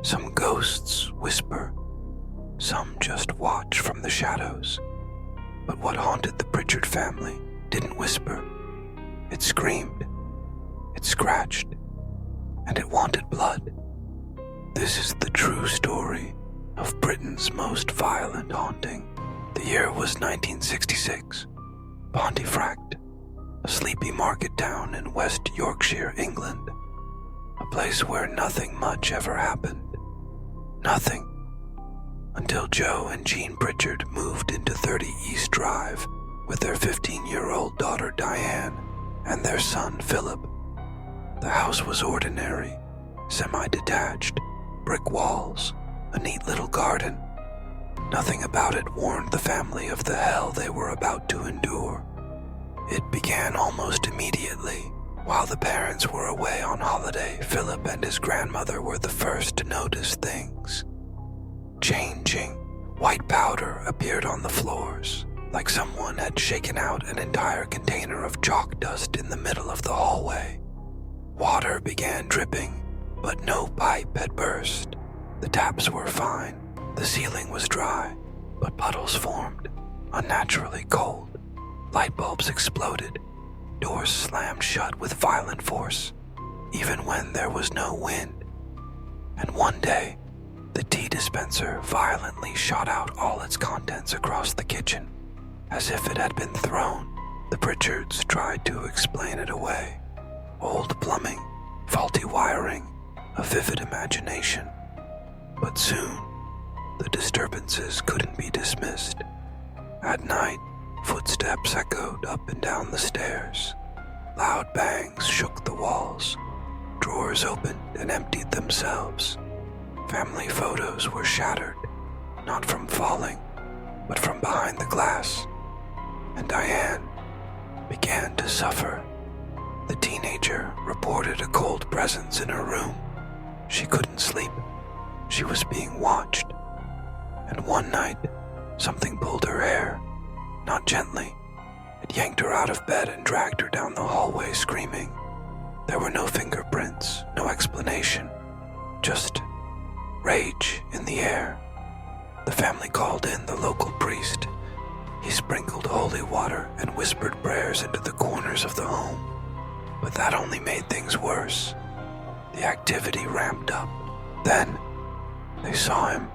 Some ghosts whisper, some just watch from the shadows. But what haunted the Pritchard family didn't whisper. It screamed, it scratched, and it wanted blood. This is the true story of Britain's most violent haunting. The year was 1966. Pontefract, a sleepy market town in West Yorkshire, England. A place where nothing much ever happened. Nothing. Until Joe and Jean Pritchard moved into 30 East Drive with their 15-year-old daughter Diane and their son Philip. The house was ordinary, semi-detached, brick walls, a neat little garden. Nothing about it warned the family of the hell they were about to endure. It began almost immediately. While the parents were away on holiday, Philip and his grandmother were the first to notice things. Changing, white powder appeared on the floors, like someone had shaken out an entire container of chalk dust in the middle of the hallway. Water began dripping, but no pipe had burst. The taps were fine, the ceiling was dry, but puddles formed, unnaturally cold. Light bulbs exploded. Doors slammed shut with violent force, even when there was no wind. And one day, the tea dispenser violently shot out all its contents across the kitchen, as if it had been thrown. The Pritchards tried to explain it away. Old plumbing, faulty wiring, a vivid imagination. But soon, the disturbances couldn't be dismissed. At night, footsteps echoed up and down the stairs. Loud bangs shook the walls. Drawers opened and emptied themselves. Family photos were shattered, not from falling, but from behind the glass. And Diane began to suffer. The teenager reported a cold presence in her room. She couldn't sleep. She was being watched. And one night, something pulled her hair. Not gently. It yanked her out of bed and dragged her down the hallway screaming. There were no fingerprints, no explanation, just rage in the air. The family called in the local priest. He sprinkled holy water and whispered prayers into the corners of the home. But that only made things worse. The activity ramped up. Then, they saw him.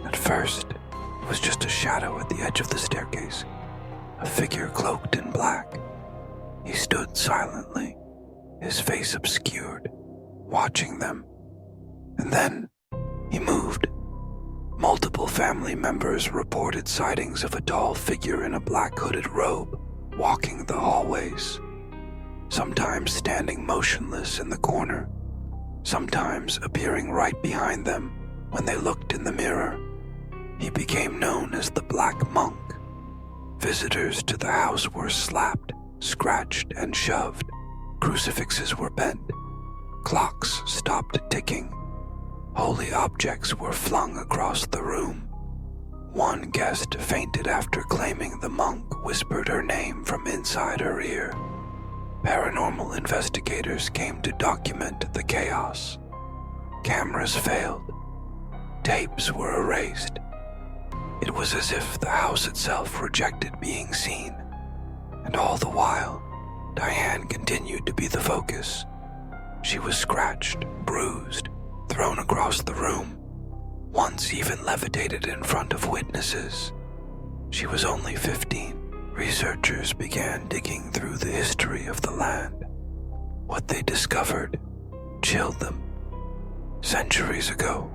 At first, it was just a shadow at the edge of the staircase. A figure cloaked in black. He stood silently, his face obscured, watching them. And then, he moved. Multiple family members reported sightings of a tall figure in a black hooded robe, walking the hallways. Sometimes standing motionless in the corner, sometimes appearing right behind them when they looked in the mirror. He became known as the Black Monk. Visitors to the house were slapped, scratched, and shoved. Crucifixes were bent. Clocks stopped ticking. Holy objects were flung across the room. One guest fainted after claiming the monk whispered her name from inside her ear. Paranormal investigators came to document the chaos. Cameras failed. Tapes were erased. It was as if the house itself rejected being seen. And all the while, Diane continued to be the focus. She was scratched, bruised, thrown across the room, once even levitated in front of witnesses. She was only 15. Researchers began digging through the history of the land. What they discovered chilled them. Centuries ago,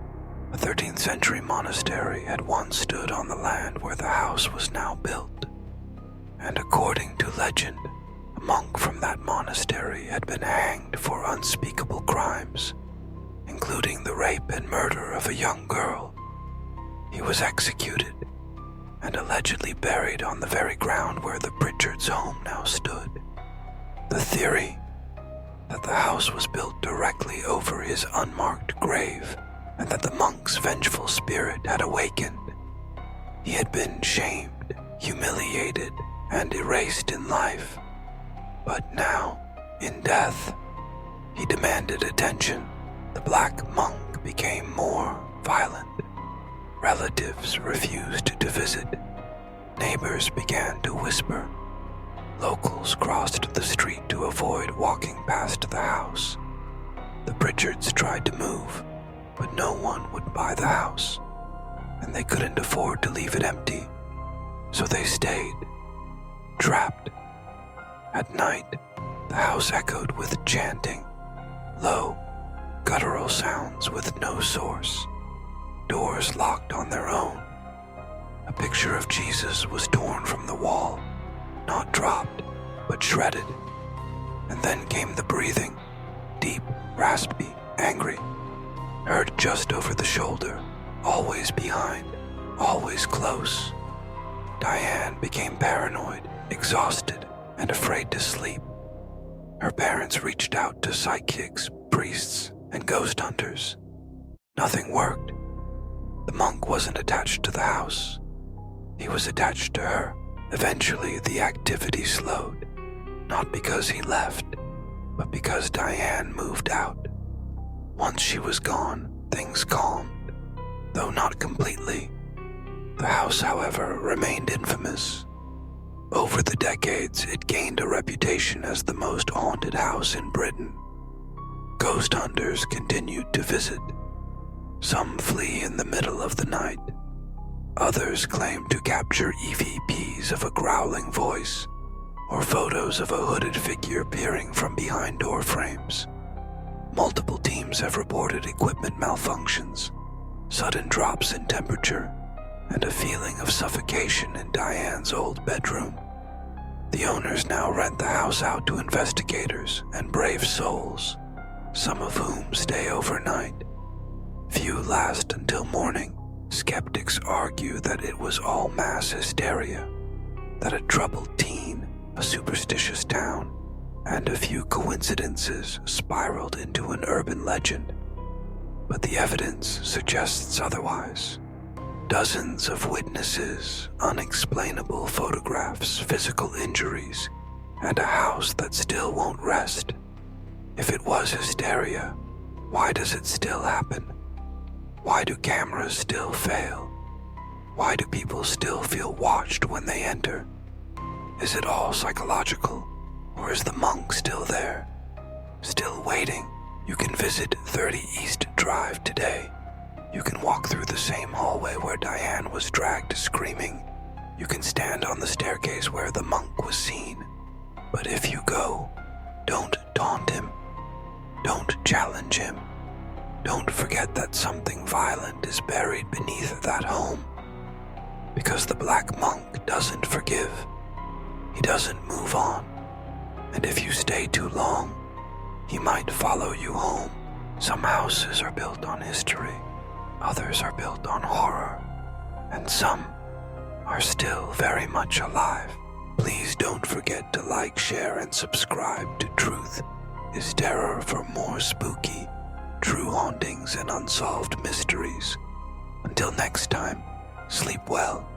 a 13th century monastery had once stood on the land where the house was now built. And according to legend, a monk from that monastery had been hanged for unspeakable crimes, including the rape and murder of a young girl. He was executed and allegedly buried on the very ground where the Pritchards' home now stood. The theory that the house was built directly over his unmarked grave and that the monk's vengeful spirit had awakened. He had been shamed, humiliated, and erased in life. But now, in death, he demanded attention. The Black Monk became more violent. Relatives refused to visit. Neighbors began to whisper. Locals crossed the street to avoid walking past the house. The Pritchards tried to move, but no one would buy the house, and they couldn't afford to leave it empty, so they stayed, trapped. At night, the house echoed with chanting, low, guttural sounds with no source, doors locked on their own. A picture of Jesus was torn from the wall, not dropped, but shredded. And then came the breathing, deep, raspy, angry, heard just over the shoulder, always behind, always close. Diane became paranoid, exhausted, and afraid to sleep. Her parents reached out to psychics, priests, and ghost hunters. Nothing worked. The monk wasn't attached to the house. He was attached to her. Eventually, the activity slowed, not because he left, but because Diane moved out. Once she was gone, things calmed, though not completely. The house, however, remained infamous. Over the decades, it gained a reputation as the most haunted house in Britain. Ghost hunters continued to visit. Some flee in the middle of the night. Others claim to capture EVPs of a growling voice or photos of a hooded figure peering from behind door frames. Multiple teams have reported equipment malfunctions, sudden drops in temperature, and a feeling of suffocation in Diane's old bedroom. The owners now rent the house out to investigators and brave souls, some of whom stay overnight. Few last until morning. Skeptics argue that it was all mass hysteria, that a troubled teen, a superstitious town, and a few coincidences spiraled into an urban legend. But the evidence suggests otherwise. Dozens of witnesses, unexplainable photographs, physical injuries, and a house that still won't rest. If it was hysteria, why does it still happen? Why do cameras still fail? Why do people still feel watched when they enter? Is it all psychological, or is the monk still there? Still waiting? You can visit 30 East Drive today. You can walk through the same hallway where Diane was dragged screaming. You can stand on the staircase where the monk was seen. But if you go, don't taunt him. Don't challenge him. Don't forget that something violent is buried beneath that home. Because the Black Monk doesn't forgive. He doesn't move on. And if you stay too long, he might follow you home. Some houses are built on history. Others are built on horror. And some are still very much alive. Please don't forget to like, share, and subscribe to Truth is Terror for more spooky, true hauntings and unsolved mysteries. Until next time, sleep well.